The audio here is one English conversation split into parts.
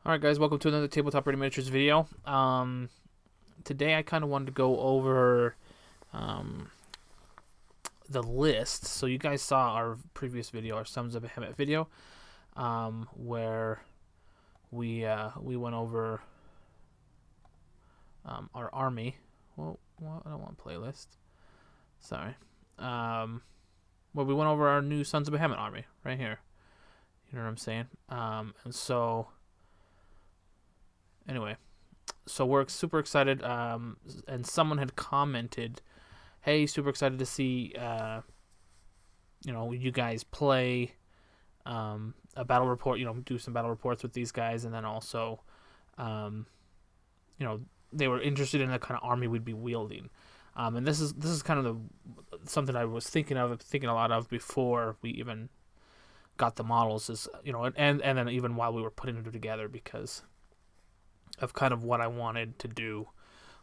Alright guys, welcome to another Tabletop Ready Miniatures video. Today I kind of wanted to go over um, the list. So you guys saw our previous video, our Sons of Behemat video, where we went over our army. Well, I don't want playlist. Sorry. Well, we went over our new Sons of Behemat army right here. You know what I'm saying? And so... Anyway, so we're super excited, and someone had commented, "Hey, super excited to see, you guys play a battle report. Do some battle reports with these guys, and then also, um, they were interested in the kind of army we'd be wielding. And this is kind of something I was thinking a lot of before we even got the models, is and then even while we were putting them together, because of kind of what I wanted to do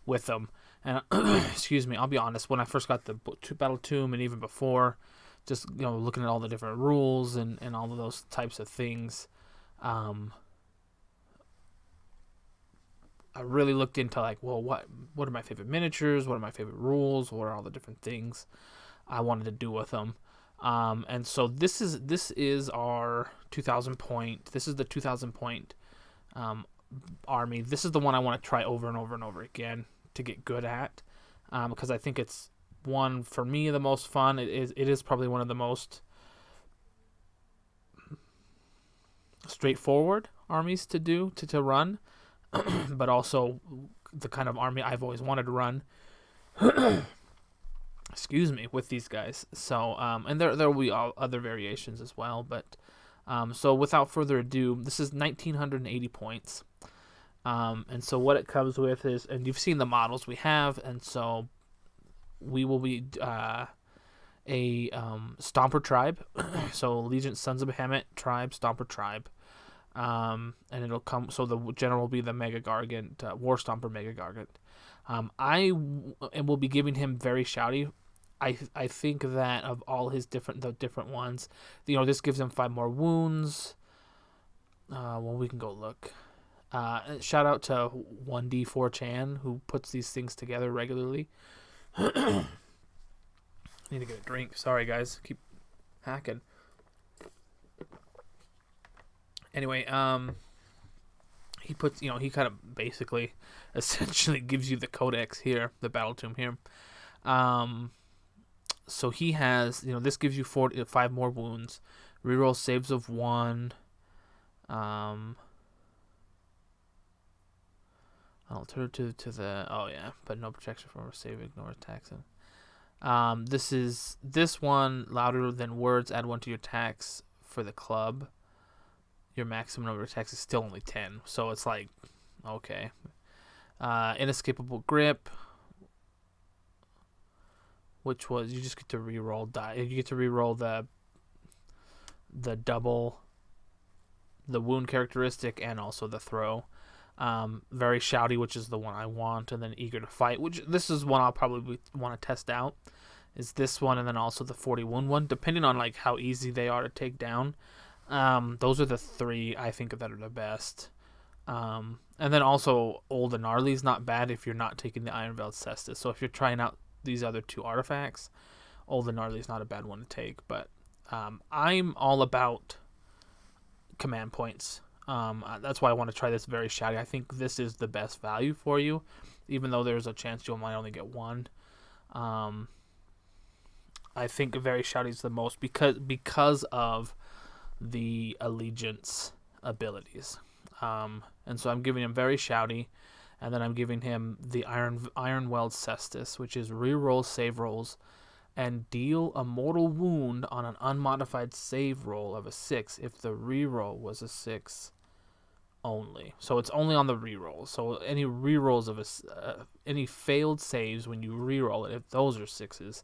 with them. And excuse me, I'll be honest, when I first got the Battle Tomb, and even before, just looking at all the different rules and all of those types of things, I really looked into what are my favorite miniatures, what are my favorite rules, what are all the different things I wanted to do with them. And so this is our 2,000 point. This is the 2,000 point army. This is the one I want to try over and over and over again to get good at, because I think it's one, for me, the most fun. It is probably one of the most straightforward armies to do to run, but also the kind of army I've always wanted to run. Excuse me, with these guys. So and there will be other variations as well, but so without further ado, this is 1,980 points. And so what it comes with is, and you've seen the models we have, and so we will be a Stomper tribe. So Allegiance Sons of Behemat tribe, Stomper tribe. And it'll come, so the general will be the Mega Gargant, War Stomper Mega Gargant. I will be giving him very shouty. I think that of all his different ones, this gives him 5 more wounds. Well, we can go look. Shout out to 1D4Chan, who puts these things together regularly. Need to get a drink. Sorry, guys. Keep hacking. Anyway, he puts, he kind of basically, essentially gives you the codex here, the Battle Tomb here. So he has, this gives you 5 more wounds, reroll saves of 1. Alternative to the but no protection from a save, ignore attacks. This one, louder than words, add 1 to your attacks for the club. Your maximum number of attacks is still only 10, so it's like, okay. Inescapable grip, which was, you just get to reroll die. You get to reroll the double, the wound characteristic, and also the throw. Very shouty, which is the one I want, and then eager to fight, which this is one I'll probably want to test out, is this one, and then also the 40 wound one, depending on how easy they are to take down. Those are the 3 I think that are the best. And then also Old and Gnarly is not bad if you're not taking the Iron Veiled Cestus. So if you're trying out these other 2 artifacts, Old and Gnarly is not a bad one to take. But I'm all about command points. That's why I want to try this very shouty. I think this is the best value for you, even though there's a chance you might only get 1. I think very shouty is the most, because of the allegiance abilities. And so I'm giving him very shouty, and then I'm giving him the Iron Weld Cestus, which is reroll save rolls and deal a mortal wound on an unmodified save roll of a 6 if the reroll was a 6 only. So it's only on the reroll. So any rerolls of any failed saves, when you reroll it, if those are 6s,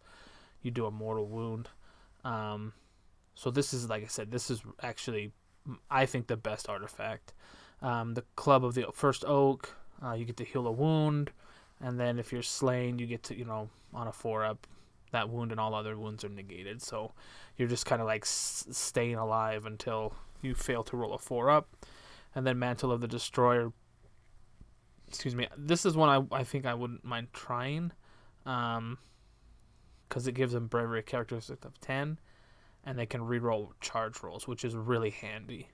you do a mortal wound. So this is, like I said, this is actually, I think, the best artifact. The Club of the First Oak, you get to heal a wound, and then if you're slain, you get to, on a 4-up, that wound and all other wounds are negated. So you're just kind of staying alive until you fail to roll a 4-up. and then Mantle of the Destroyer. Excuse me. This is one I think I wouldn't mind trying, because it gives them bravery characteristic of 10, and they can reroll charge rolls, which is really handy.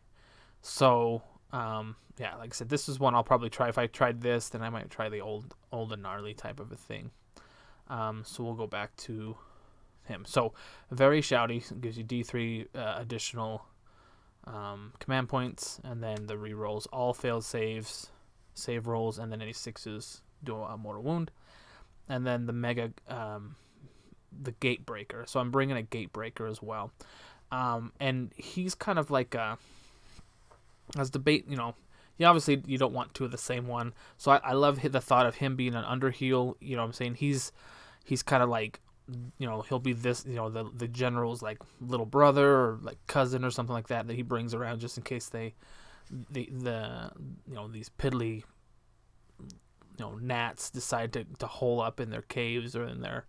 So, yeah, like I said, this is one I'll probably try. If I tried this, then I might try the old and gnarly type of a thing. So we'll go back to him. So, very shouty, gives you D3 additional command points, and then the rerolls, all failed saves, save rolls, and then any sixes do a mortal wound. And then the mega, the gatebreaker. So I'm bringing a gatebreaker as well. And he's kind of like as debate, obviously you don't want two of the same one. So I love the thought of him being an underheal. You know what I'm saying? He's kind of like, he'll be this, the general's like little brother or like cousin or something like that he brings around just in case these piddly, gnats decide to hole up in their caves or in their,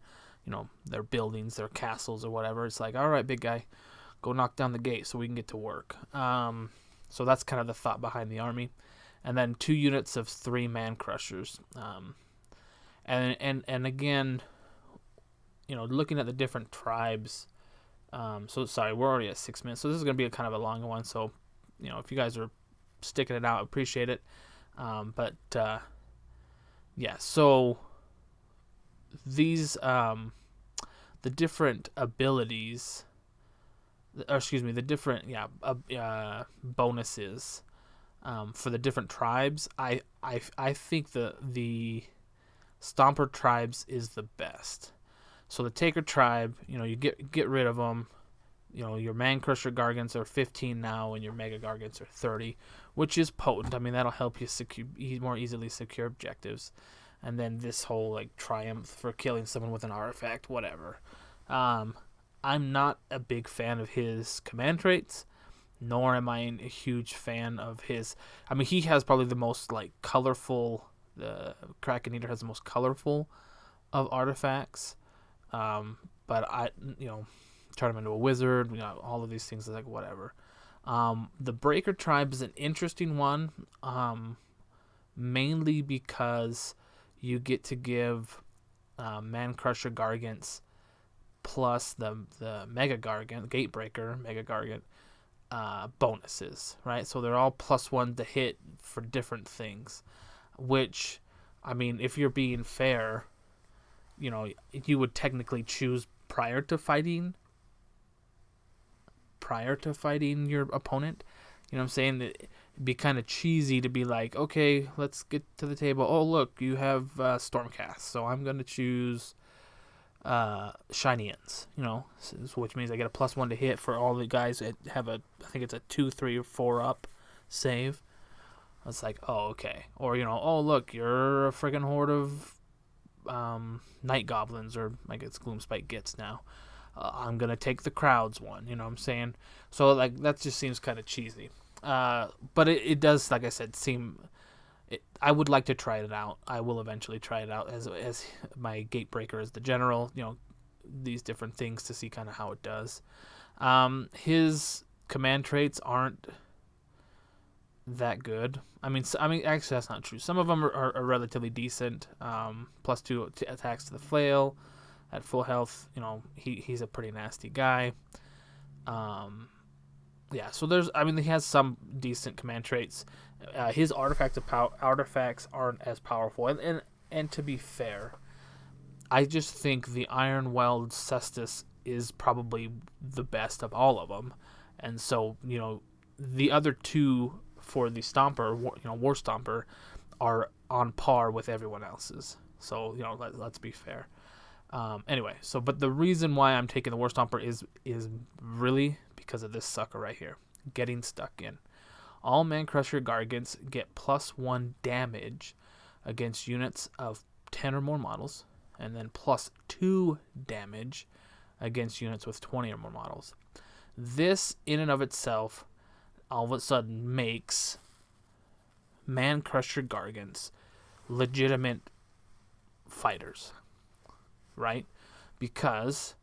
their buildings, their castles or whatever. It's like, all right, big guy, go knock down the gate so we can get to work. So that's kind of the thought behind the army. And then 2 units of 3 man crushers. And again, looking at the different tribes. So sorry, we're already at 6 minutes. So this is going to be a kind of a long one. So, if you guys are sticking it out, I appreciate it. Yeah, so these, the different abilities, or excuse me, the different, bonuses, for the different tribes, I think the Stomper tribes is the best. So the Taker tribe, you get rid of them. Your Man Crusher Gargants are 15 now, and your Mega Gargants are 30, which is potent. I mean, that'll help you more easily secure objectives. And then this whole like triumph for killing someone with an artifact, whatever. I'm not a big fan of his command traits, nor am I a huge fan of his. I mean, he has probably the most like colorful. The Kraken Eater has the most colorful of artifacts. But I, turn him into a wizard. All of these things is like whatever. The Breaker tribe is an interesting one, mainly because you get to give Man Crusher Gargants plus the Mega Gargant, Gatebreaker, Mega Gargant bonuses, right? So they're all +1 to hit for different things, which, I mean, if you're being fair, you would technically choose prior to fighting your opponent. You know what I'm saying? It'd be kind of cheesy to be like, okay, let's get to the table. Oh, look, you have Stormcast, so I'm going to choose Shiny Ends, which means I get a +1 to hit for all the guys that have I think it's a 2, 3, or 4 up save. It's like, oh, okay. Or, oh, look, you're a friggin' horde of Night Goblins, or I guess Gloomspite gets now. I'm going to take the crowds one, you know what I'm saying? So, like, that just seems kind of cheesy. But it does, like I said, I would like to try it out. I will eventually try it out as my Gatebreaker as the general, these different things to see kind of how it does. His command traits aren't that good. I mean, actually, that's not true. Some of them are relatively decent. +2 attacks to the flail at full health. He's a pretty nasty guy. Yeah, so he has some decent command traits. His artifacts aren't as powerful. And to be fair, I just think the Ironweld Cestus is probably the best of all of them. And so, the other two for the Stomper, War Stomper, are on par with everyone else's. So, let's be fair. Anyway, but the reason why I'm taking the War Stomper is really because of this sucker right here, getting stuck in. All Man Crusher Gargants get +1 damage against units of 10 or more models, and then +2 damage against units with 20 or more models. This, in and of itself, all of a sudden makes Man Crusher Gargants legitimate fighters, right? Because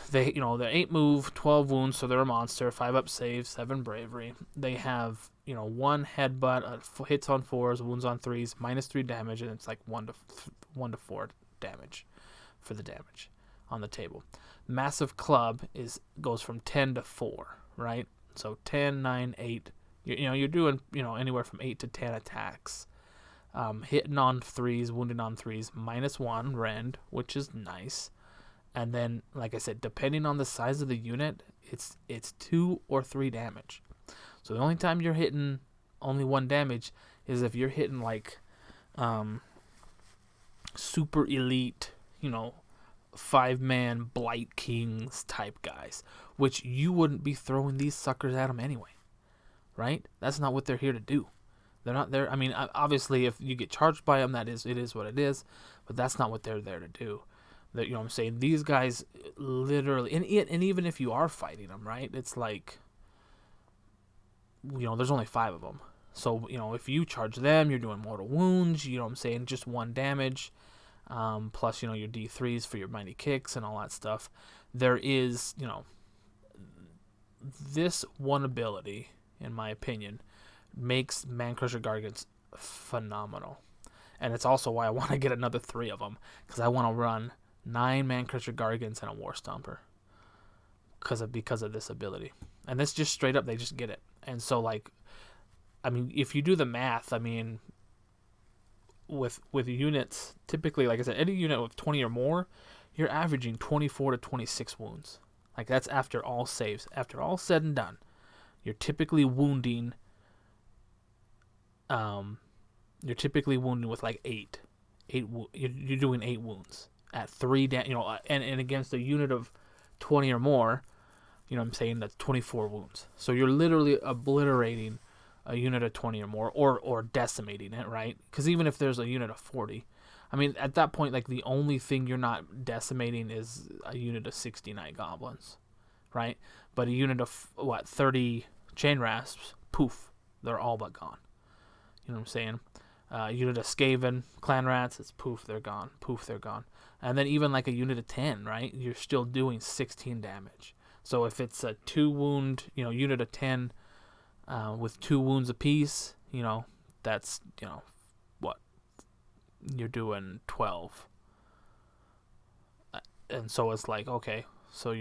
they're 8 move, 12 wounds, so they're a monster. 5 up save, 7 bravery. They have 1 headbutt, hits on 4s, wounds on 3s, -3 damage, and it's like 1 to 4 damage for the damage on the table. Massive club goes from 10 to 4, right? So 10, 9, 8. You're doing anywhere from 8 to 10 attacks. Hitting on 3s, wounding on 3s, -1 rend, which is nice. And then, like I said, depending on the size of the unit, it's 2 or 3 damage. So the only time you're hitting only 1 damage is if you're hitting like super elite, 5-man Blight Kings type guys, which you wouldn't be throwing these suckers at them anyway, right? That's not what they're here to do. They're not there. I mean, obviously, if you get charged by them, it is what it is, but that's not what they're there to do. That, what I'm saying? These guys literally, and even if you are fighting them, right? It's like, there's only 5 of them. So, if you charge them, you're doing mortal wounds, what I'm saying? Just 1 damage, plus, your D3s for your mighty kicks and all that stuff. There is, this one ability, in my opinion, makes Man-Crusher Gargants phenomenal. And it's also why I want to get another 3 of them, because I want to run 9 Man-Crusher Gargants and a War Stomper because of this ability. And this just straight up, they just get it. And so, like, I mean, if you do the math, I mean, with units, typically, like I said, any unit with 20 or more, you're averaging 24 to 26 wounds. Like, that's after all saves. After all said and done, you're typically wounding with like 8. You're doing 8 wounds at 3 and against a unit of 20 or more, I'm saying, that's 24 wounds. So you're literally obliterating a unit of 20 or more, or decimating it, right? Because even if there's a unit of 40, I mean, at that point, like, the only thing you're not decimating is a unit of 69 goblins, right? But a unit of 30 chain rasps, poof, they're all but gone. You know what I'm saying? Unit of Skaven, clan rats, it's poof, they're gone. Poof, they're gone. And then even like a unit of 10, right? You're still doing 16 damage. So if it's a 2 wound, unit of 10 with 2 wounds apiece, that's, what? You're doing 12. And so it's like, okay, so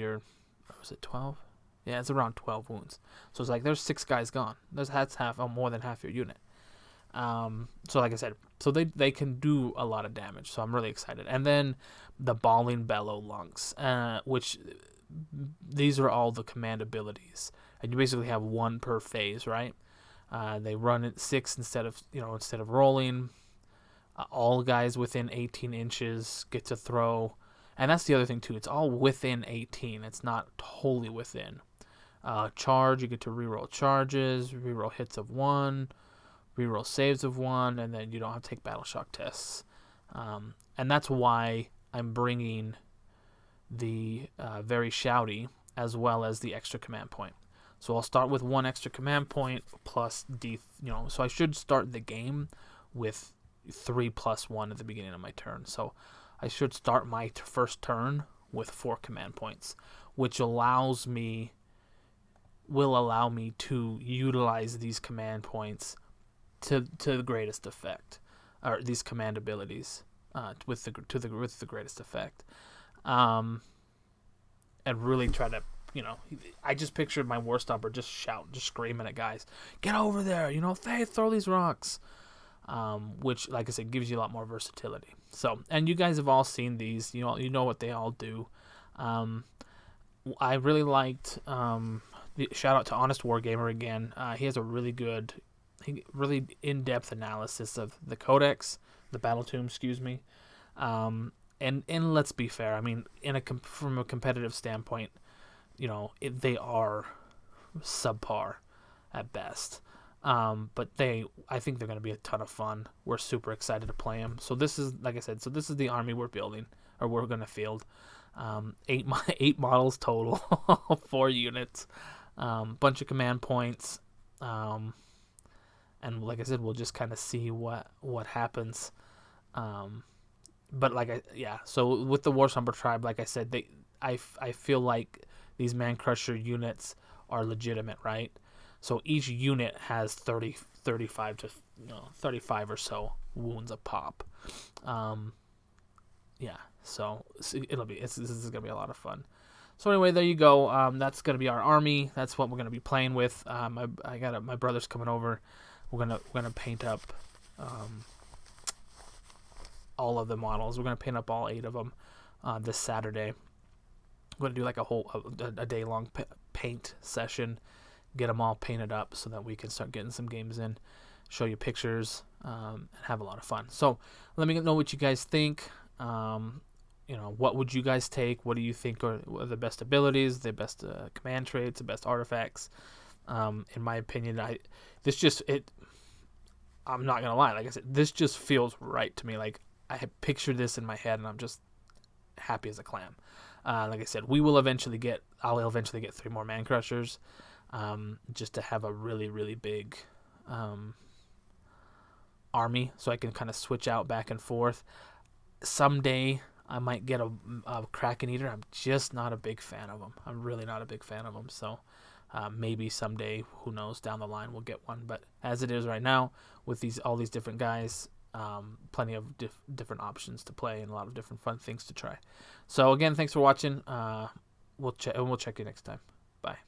was it 12? Yeah, it's around 12 wounds. So it's like there's 6 guys gone. That's more than half your unit. So like I said, so they can do a lot of damage, so I'm really excited. And then the Bawling Bellow Lunks, which these are all the command abilities, and you basically have 1 per phase, right? They run at 6 instead of rolling. All guys within 18 inches get to throw, and that's the other thing too. It's all within 18. It's not totally within. Charge, you get to reroll charges, reroll hits of 1. Reroll saves of 1, and then you don't have to take battle shock tests. And that's why I'm bringing the very shouty as well as the extra command point. So I'll start with 1 extra command point plus so I should start the game with 3 plus 1 at the beginning of my turn. So I should start my first turn with 4 command points, which will allow me to utilize these command points to the greatest effect, or these command abilities with the greatest effect, and really try to, I just pictured my War Stomper just screaming at guys, get over there, throw these rocks, which, like I said, gives you a lot more versatility. So, and you guys have all seen these, you know what they all do. I really liked, shout out to Honest Wargamer again. He has a really good, really in-depth analysis of the Codex, the Battle Tomb, and let's be fair. I mean, from a competitive standpoint, they are subpar at best. But I think they're going to be a ton of fun. We're super excited to play them. So this is, like I said, this is the army we're building, or we're going to field. 8 models total, 4 units, bunch of command points. And like I said, we'll just kind of see what happens. But so with the War Stomper tribe, like I said, I feel like these Man Crusher units are legitimate, right? So each unit has 35 to 35 or so wounds a pop. Yeah, so this is gonna be a lot of fun. So anyway, there you go. That's gonna be our army. That's what we're gonna be playing with. My brother's coming over. We're gonna paint up all of the models. We're gonna paint up all 8 of them this Saturday. We're gonna do like a day long paint session. Get them all painted up so that we can start getting some games in. Show you pictures and have a lot of fun. So let me know what you guys think. What would you guys take? What do you think are the best abilities, the best command traits, the best artifacts? In my opinion, I'm not gonna lie. Like I said, this just feels right to me. Like I had pictured this in my head, and I'm just happy as a clam. Like I said, I'll eventually get 3 more Man Crushers, just to have a really, really big army, so I can kind of switch out back and forth. Someday I might get a Kraken Eater. I'm just not a big fan of them. I'm really not a big fan of them. So maybe someday, who knows, down the line we'll get one. But as it is right now, with all these different guys, plenty of different options to play and a lot of different fun things to try. So again, thanks for watching. We'll check you next time. Bye.